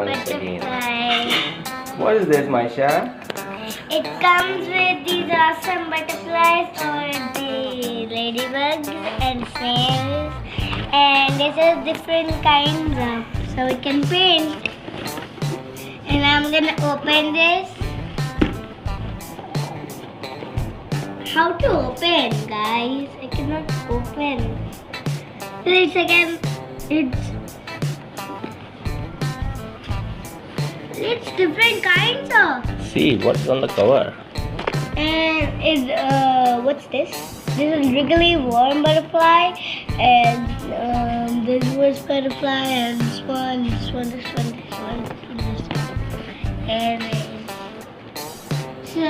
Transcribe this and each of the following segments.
once again. butterfly. What is this, Maisha? It comes with these awesome butterflies or the ladybugs and snails, and this is different kinds of, so we can paint. And I'm gonna open this. How to open, guys? I cannot open. Wait a second. It's different kinds of. See what's on the cover. And what's this? This is Wriggly Worm Butterfly, and this was Butterfly, and this one. And so,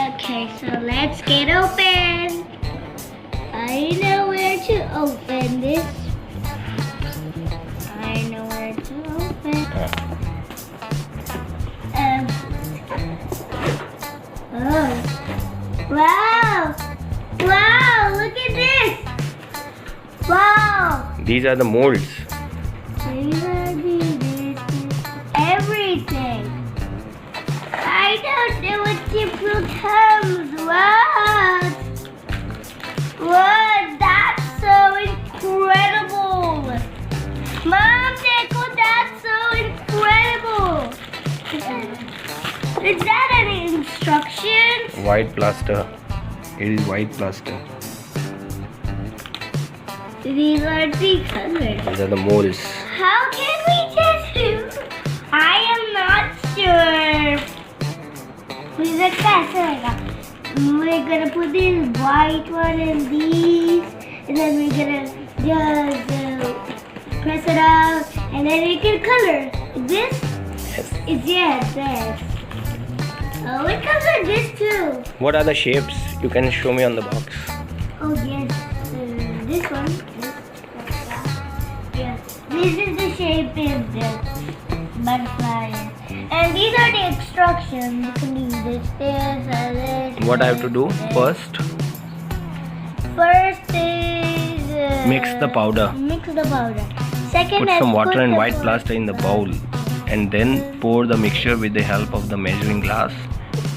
okay, so let's get open. I know where to open this. I know where to open. Oh. Wow! Wow! Look at this! Wow! These are the molds. These are everything. I don't know what simple comes. What? What? That's so incredible. Mom, Nico, that's so incredible. Is that any instructions? White plaster. It is white plaster. These are the colors. These are the molds. How can we test it? I am not sure. We're gonna put this white one in these, and then we're gonna just press it out, and then we can color. This? Yes. It's this. Oh, it comes with this too. What are the shapes? You can show me on the box. Oh yes, this one. Yes, this is the shape of the butterfly. And these are the instructions. You can use this. What I have to do first? First is Mix the powder. Mix the powder. Second, Put is some water and the white powder. plaster in the bowl, and then pour the mixture with the help of the measuring glass,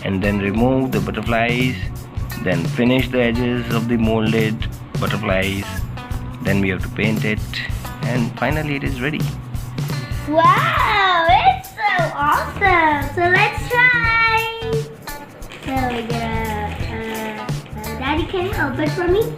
and then remove the butterflies, then finish the edges of the molded butterflies, then we have to paint it, and finally it is ready. Wow, it's so awesome. So let's try. So we're gonna, Daddy, can you open for me?